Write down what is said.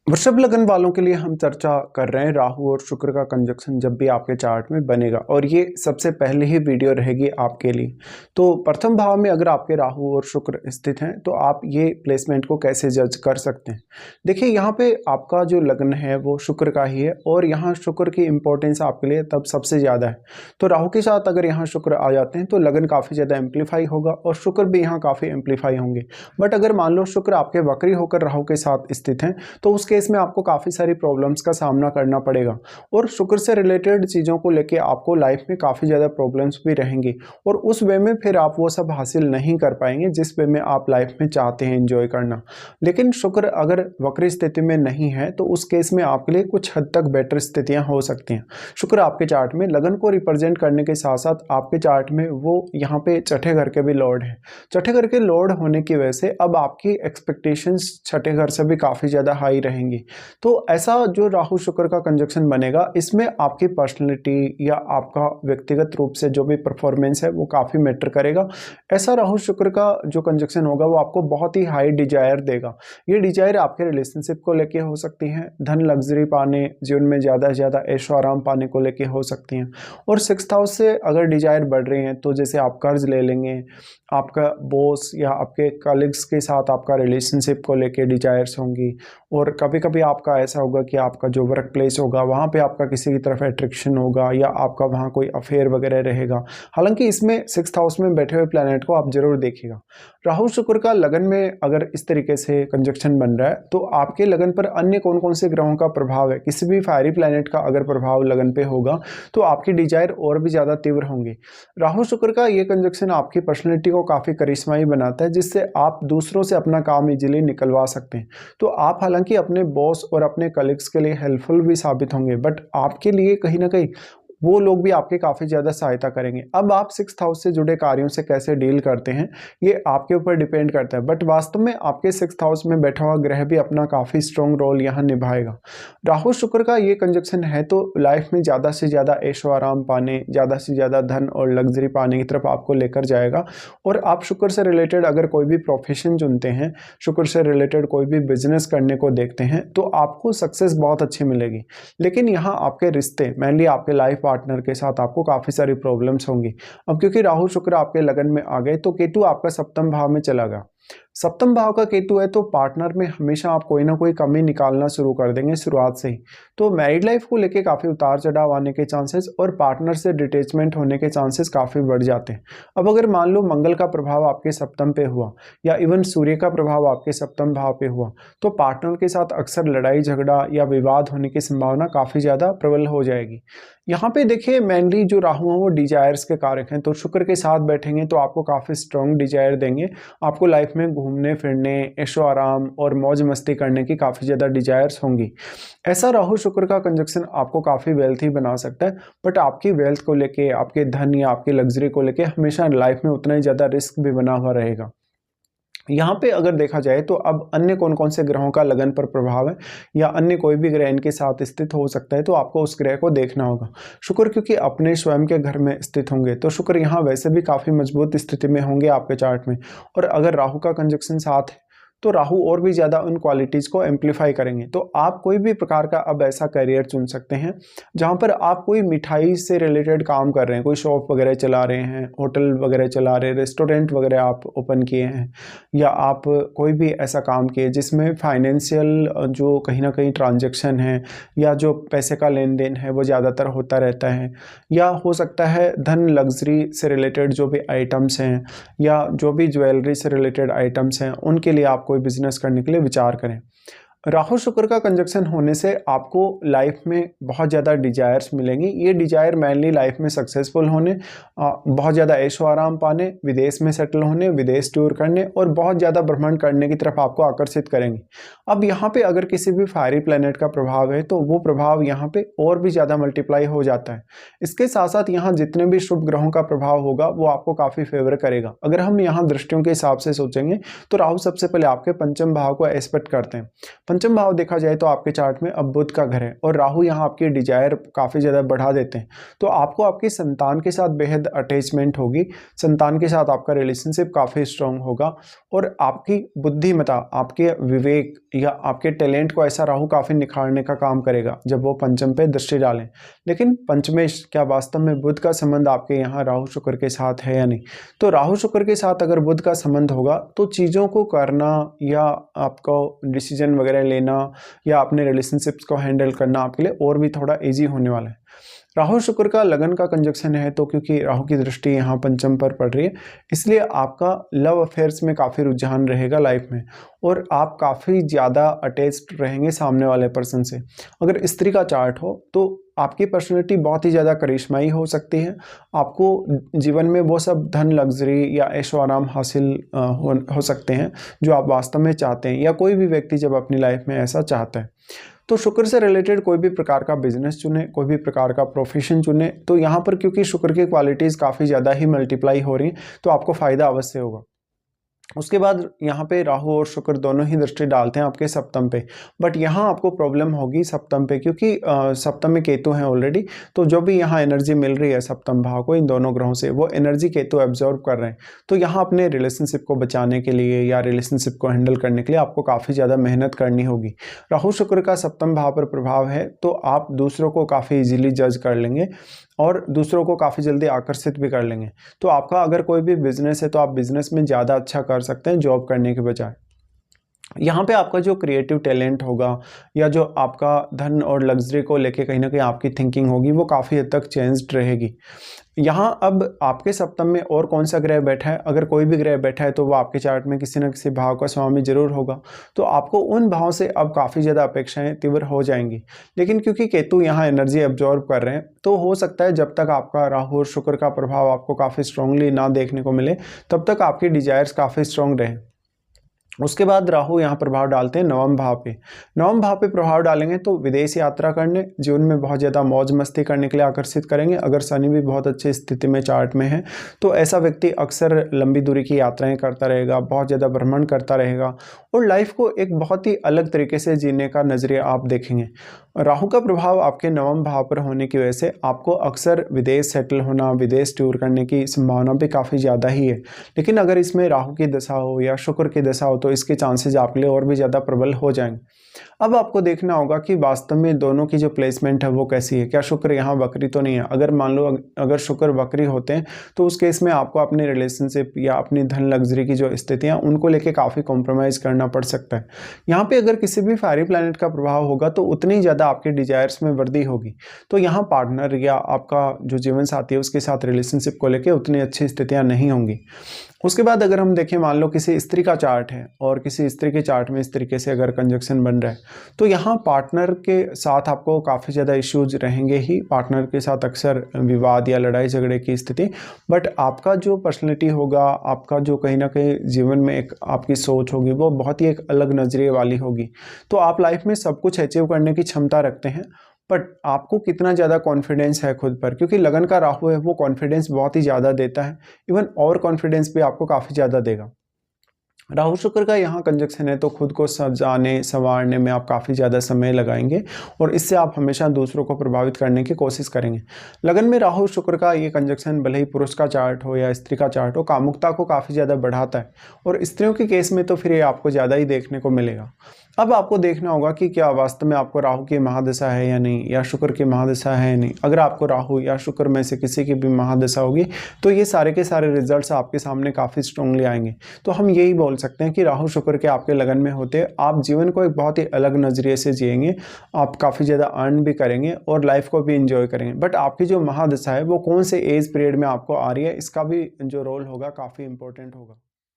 वृषभ लगन वालों के लिए हम चर्चा कर रहे हैं राहु और शुक्र का कंजक्शन जब भी आपके चार्ट में बनेगा, और ये सबसे पहले ही वीडियो रहेगी आपके लिए। तो प्रथम भाव में अगर आपके राहु और शुक्र स्थित हैं तो आप ये प्लेसमेंट को कैसे जज कर सकते हैं। देखिए, यहाँ पे आपका जो लग्न है वो शुक्र का ही है, और यहाँ शुक्र की इंपॉर्टेंस आपके लिए तब सबसे ज़्यादा है। तो राहु के साथ अगर यहाँ शुक्र आ जाते हैं तो लगन काफ़ी ज़्यादा एम्पलीफाई होगा और शुक्र भी यहाँ काफ़ी एम्पलीफाई होंगे। बट अगर मान लो शुक्र आपके वक्री होकर राहु के साथ स्थित हैं तो उस केस में आपको काफ़ी सारी प्रॉब्लम्स का सामना करना पड़ेगा, और शुक्र से रिलेटेड चीज़ों को लेके आपको लाइफ में काफ़ी ज़्यादा प्रॉब्लम्स भी रहेंगी, और उस वे में फिर आप वो सब हासिल नहीं कर पाएंगे जिस वे में आप लाइफ में चाहते हैं एंजॉय करना। लेकिन शुक्र अगर वक्री स्थिति में नहीं है तो उस केस में आपके लिए कुछ हद तक बेटर स्थितियां हो सकती हैं। शुक्र आपके चार्ट में लगन को रिप्रेजेंट करने के साथ साथ आपके चार्ट में वो यहाँ पे छठे घर के भी लॉर्ड है। छठे घर के लॉर्ड होने की वजह से अब आपकी एक्सपेक्टेशंस छठे घर से भी काफ़ी ज़्यादा हाई रहेंगी। तो ऐसा जो राहु शुक्र का कंजक्शन बनेगा, इसमें आपकी पर्सनैलिटी या आपका व्यक्तिगत रूप से जो भी परफॉर्मेंस है वो काफ़ी मैटर करेगा। ऐसा राहु शुक्र का जो कंजक्शन होगा वो आपको बहुत ही हाई डिजायर देगा। ये डिजायर आपके रिलेशनशिप को लेके हो सकती है, धन लग्जरी पाने, जीवन में ज़्यादा से ज़्यादा ऐशो आराम पाने को लेके हो सकती हैं। और 6th हाउस से अगर डिजायर बढ़ रही हैं तो जैसे आप कर्ज ले लेंगे, आपका बॉस या आपके कलीग्स के साथ आपका रिलेशनशिप को लेके डिजायर्स होंगी, और कभी कभी आपका ऐसा होगा कि आपका जो वर्क प्लेस होगा वहाँ पे आपका किसी की तरफ अट्रैक्शन होगा या आपका वहाँ कोई अफेयर वगैरह रहेगा। हालांकि इसमें 6th हाउस में बैठे हुए प्लैनेट को आप जरूर देखिएगा। राहु शुक्र का लगन में अगर इस तरीके से कंजक्शन बन रहा है तो आपके लगन पर अन्य कौन कौन से ग्रहों का प्रभाव है, किसी भी फायरी प्लैनेट का अगर प्रभाव लगन पे होगा तो आपकी डिजायर और भी ज़्यादा तीव्र होंगी। राहु शुक्र का ये कंजक्शन आपकी पर्सनैलिटी को काफ़ी करिश्माई बनाता है, जिससे आप दूसरों से अपना काम इजीली निकलवा सकते हैं। तो आप हालांकि अपने बॉस और अपने कलीग्स के लिए हेल्पफुल भी साबित होंगे, बट आपके लिए कहीं ना कहीं वो लोग भी आपके काफ़ी ज़्यादा सहायता करेंगे। अब आप 6th हाउस से जुड़े कार्यों से कैसे डील करते हैं ये आपके ऊपर डिपेंड करता है, बट वास्तव में आपके 6th हाउस में बैठा हुआ ग्रह भी अपना काफ़ी स्ट्रॉन्ग रोल यहाँ निभाएगा। राहु शुक्र का ये कंजक्शन है तो लाइफ में ज़्यादा से ज़्यादा ऐशो आराम पाने, ज़्यादा से ज़्यादा धन और लग्जरी पाने की तरफ आपको लेकर जाएगा। और आप शुक्र से रिलेटेड अगर कोई भी प्रोफेशन चुनते हैं, शुक्र से रिलेटेड कोई भी बिजनेस करने को देखते हैं तो आपको सक्सेस बहुत अच्छी मिलेगी। लेकिन यहाँ आपके रिश्ते, मेनली आपके लाइफ पार्टनर के साथ आपको काफ़ी सारी प्रॉब्लम्स होंगी। अब क्योंकि राहु शुक्र आपके लगन में आ गए तो केतु आपका सप्तम भाव में चला गया। सप्तम भाव का केतु है तो पार्टनर में हमेशा आप कोई ना कोई कमी निकालना शुरू कर देंगे शुरुआत से ही। तो मैरिड लाइफ को लेके काफ़ी उतार चढ़ाव आने के चांसेस और पार्टनर से डिटैचमेंट होने के चांसेस काफ़ी बढ़ जाते हैं। अब अगर मान लो मंगल का प्रभाव आपके सप्तम पे हुआ या इवन सूर्य का प्रभाव आपके सप्तम भाव पे हुआ तो पार्टनर के साथ अक्सर लड़ाई झगड़ा या विवाद होने की संभावना काफ़ी ज़्यादा प्रबल हो जाएगी। यहाँ पे देखिए, मेनली जो राहु है वो डिजायर्स के कारक हैं, तो शुक्र के साथ बैठेंगे तो आपको काफ़ी स्ट्रॉन्ग डिजायर देंगे। आपको लाइफ में घूमने फिरने, ऐशो आराम और मौज मस्ती करने की काफ़ी ज़्यादा डिजायर्स होंगी। ऐसा राहु शुक्र का कंजक्शन आपको काफ़ी वेल्थी बना सकता है, बट आपकी वेल्थ को लेके, आपके धन या आपकी लग्जरी को लेके हमेशा लाइफ में उतना ही ज़्यादा रिस्क भी बना हुआ रहेगा। यहाँ पे अगर देखा जाए तो अब अन्य कौन कौन से ग्रहों का लगन पर प्रभाव है या अन्य कोई भी ग्रह इनके साथ स्थित हो सकता है, तो आपको उस ग्रह को देखना होगा। शुक्र क्योंकि अपने स्वयं के घर में स्थित होंगे तो शुक्र यहाँ वैसे भी काफ़ी मजबूत स्थिति में होंगे आपके चार्ट में, और अगर राहु का कंजक्शन साथ है तो राहु और भी ज़्यादा उन क्वालिटीज़ को एम्पलीफाई करेंगे। तो आप कोई भी प्रकार का अब ऐसा करियर चुन सकते हैं जहाँ पर आप कोई मिठाई से रिलेटेड काम कर रहे हैं, कोई शॉप वगैरह चला रहे हैं, होटल वगैरह चला रहे हैं, रेस्टोरेंट वगैरह आप ओपन किए हैं, या आप कोई भी ऐसा काम किए जिसमें फाइनेंशियल जो कहीं ना कहीं ट्रांजेक्शन है या जो पैसे का लेन देन है वो ज़्यादातर होता रहता है, या हो सकता है धन लग्जरी से रिलेटेड जो भी आइटम्स हैं या जो भी ज्वेलरी से रिलेटेड आइटम्स हैं, उनके लिए आप कोई बिजनेस करने के लिए विचार करें। राहु शुक्र का कंजक्शन होने से आपको लाइफ में बहुत ज़्यादा डिजायर्स मिलेंगी। ये डिजायर मेनली लाइफ में सक्सेसफुल होने, बहुत ज़्यादा ऐशो आराम पाने, विदेश में सेटल होने, विदेश टूर करने और बहुत ज़्यादा भ्रमण करने की तरफ आपको आकर्षित करेंगे। अब यहाँ पे अगर किसी भी फायरी प्लैनेट का प्रभाव है तो वो प्रभाव यहाँ पे और भी ज़्यादा मल्टीप्लाई हो जाता है। इसके साथ साथ यहाँ जितने भी शुभ ग्रहों का प्रभाव होगा वो आपको काफ़ी फेवर करेगा। अगर हम यहाँ दृष्टियों के हिसाब से सोचेंगे तो राहु सबसे पहले आपके पंचम भाव को एस्पेक्ट करते हैं। पंचम भाव देखा जाए तो आपके चार्ट में अब बुध का घर है और राहु यहाँ आपकी डिजायर काफ़ी ज़्यादा बढ़ा देते हैं। तो आपको आपकी संतान के साथ बेहद अटैचमेंट होगी, संतान के साथ आपका रिलेशनशिप काफ़ी स्ट्रांग होगा और आपकी बुद्धिमता, आपके विवेक या आपके टैलेंट को ऐसा राहु काफ़ी निखारने का काम करेगा जब वो पंचम पे दृष्टि डालें। लेकिन पंचमेश, क्या वास्तव में बुध का संबंध आपके यहाँ राहु शुक्र के साथ है या नहीं? तो राहु शुक्र के साथ अगर बुध का संबंध होगा तो चीज़ों को करना या आपको डिसीजन वगैरह लेना या अपने रिलेशनशिप्स को हैंडल करना आपके लिए और भी थोड़ा इजी होने वाला है। राहु शुक्र का लगन का कंजक्शन है, तो क्योंकि राहु की दृष्टि यहाँ पंचम पर पड़ रही है, इसलिए आपका लव अफेयर्स में काफ़ी रुझान रहेगा लाइफ में और आप काफ़ी ज़्यादा अटैच्ड रहेंगे सामने वाले पर्सन से। अगर स्त्री का चार्ट हो तो आपकी पर्सनैलिटी बहुत ही ज़्यादा करिश्माई हो सकती है। आपको जीवन में वो सब धन, लग्जरी या ऐशो आराम हासिल हो सकते हैं जो आप वास्तव में चाहते हैं या कोई भी व्यक्ति जब अपनी लाइफ में ऐसा चाहता है। तो शुक्र से रिलेटेड कोई भी प्रकार का बिजनेस चुने, कोई भी प्रकार का प्रोफेशन चुने, तो यहाँ पर क्योंकि शुक्र की क्वालिटीज़ काफ़ी ज़्यादा ही मल्टीप्लाई हो रही हैं तो आपको फ़ायदा अवश्य होगा। उसके बाद यहाँ पे राहु और शुक्र दोनों ही दृष्टि डालते हैं आपके सप्तम पे, बट यहाँ आपको प्रॉब्लम होगी सप्तम पे, क्योंकि सप्तम में केतु हैं ऑलरेडी। तो जो भी यहाँ एनर्जी मिल रही है सप्तम भाव को इन दोनों ग्रहों से, वो एनर्जी केतु एब्जॉर्ब कर रहे हैं। तो यहाँ अपने रिलेशनशिप को बचाने के लिए या रिलेशनशिप को हैंडल करने के लिए आपको काफ़ी ज़्यादा मेहनत करनी होगी। राहु शुक्र का सप्तम भाव पर प्रभाव है तो आप दूसरों को काफ़ी ईजिली जज कर लेंगे और दूसरों को काफ़ी जल्दी आकर्षित भी कर लेंगे। तो आपका अगर कोई भी बिजनेस है तो आप बिजनेस में ज़्यादा अच्छा कर सकते हैं जॉब करने के बजाय। यहाँ पे आपका जो क्रिएटिव टैलेंट होगा या जो आपका धन और लग्जरी को लेके कहीं ना कहीं आपकी थिंकिंग होगी वो काफ़ी हद तक चेंज्ड रहेगी। यहाँ अब आपके सप्तम में और कौन सा ग्रह बैठा है? अगर कोई भी ग्रह बैठा है तो वो आपके चार्ट में किसी न किसी भाव का स्वामी जरूर होगा। तो आपको उन भाव से अब काफ़ी ज़्यादा अपेक्षाएं तीव्र हो जाएंगी। लेकिन क्योंकि केतु यहाँ एनर्जी एब्जॉर्ब कर रहे हैं तो हो सकता है जब तक आपका राहु और शुक्र का प्रभाव आपको काफ़ी स्ट्रांगली ना देखने को मिले तब तक आपकी डिजायर्स काफ़ी स्ट्रांग रहे। उसके बाद राहु यहाँ प्रभाव डालते हैं नवम भाव पे। नवम भाव पे प्रभाव डालेंगे तो विदेश यात्रा करने, जीवन में बहुत ज़्यादा मौज मस्ती करने के लिए आकर्षित करेंगे। अगर शनि भी बहुत अच्छी स्थिति में चार्ट में है तो ऐसा व्यक्ति अक्सर लंबी दूरी की यात्राएं करता रहेगा, बहुत ज़्यादा भ्रमण करता रहेगा और लाइफ को एक बहुत ही अलग तरीके से जीने का नज़रिया आप देखेंगे। राहु का प्रभाव आपके नवम भाव पर होने की वजह से आपको अक्सर विदेश सेटल होना, विदेश टूर करने की संभावना भी काफ़ी ज़्यादा ही है। लेकिन अगर इसमें राहु की दशा हो या शुक्र की दशा हो तो इसके चांसेस आपके लिए और भी ज़्यादा प्रबल हो जाएंगे। अब आपको देखना होगा कि वास्तव में दोनों की जो प्लेसमेंट है वो कैसी है। क्या शुक्र यहाँ वक्री तो नहीं है? अगर मान लो अगर शुक्र वक्री होते हैं तो उस केस में आपको अपने रिलेशनशिप या अपनी धन लग्जरी की जो स्थितियाँ उनको लेके काफ़ी कॉम्प्रोमाइज़ करना पड़ सकता है। यहाँ पे अगर किसी भी फायरी प्लैनेट का प्रभाव होगा तो उतनी ज़्यादा आपके डिजायर्स में वृद्धि होगी। तो यहाँ पार्टनर या आपका जो जीवन साथी है उसके साथ रिलेशनशिप को लेकर उतनी अच्छी स्थितियाँ नहीं होंगी। उसके बाद अगर हम देखें, मान लो किसी स्त्री का चार्ट है और किसी स्त्री के चार्ट में इस तरीके से अगर कंजक्शन बन रहा है तो यहाँ पार्टनर के साथ आपको काफ़ी ज़्यादा इश्यूज रहेंगे ही। पार्टनर के साथ अक्सर विवाद या लड़ाई झगड़े की स्थिति, बट आपका जो पर्सनैलिटी होगा, आपका जो कहीं ना कहीं जीवन में एक आपकी सोच होगी वो बहुत ही एक अलग नज़रिए वाली होगी। तो आप लाइफ में सब कुछ अचीव करने की क्षमता रखते हैं, बट आपको कितना ज़्यादा कॉन्फिडेंस है खुद पर, क्योंकि लगन का राहु है वो कॉन्फिडेंस बहुत ही ज़्यादा देता है। इवन और कॉन्फिडेंस भी आपको काफ़ी ज़्यादा देगा। राहु शुक्र का यहाँ कंजक्शन है तो खुद को सजाने संवारने में आप काफ़ी ज़्यादा समय लगाएंगे और इससे आप हमेशा दूसरों को प्रभावित करने की कोशिश करेंगे। लगन में राहु शुक्र का ये कंजक्शन भले ही पुरुष का चार्ट हो या स्त्री का चार्ट हो, कामुकता को काफ़ी ज़्यादा बढ़ाता है और स्त्रियों के केस में तो फिर ये आपको ज़्यादा ही देखने को मिलेगा। अब आपको देखना होगा कि क्या वास्तव में आपको राहु की महादशा है या नहीं, या शुक्र की महादशा है या नहीं। अगर आपको राहु या शुक्र में से किसी की भी महादशा होगी तो ये सारे के सारे रिजल्ट्स आपके सामने काफ़ी स्ट्रांगली आएंगे। तो हम यही बोल सकते हैं कि राहु शुक्र के आपके लगन में होते आप जीवन को एक बहुत ही अलग नज़रिए से जिएंगे, आप काफ़ी ज़्यादा अर्न भी करेंगे और लाइफ को भी इंजॉय करेंगे। बट आपकी जो महादशा है वो कौन से एज पीरियड में आपको आ रही है, इसका भी जो रोल होगा काफ़ी इंपॉर्टेंट होगा।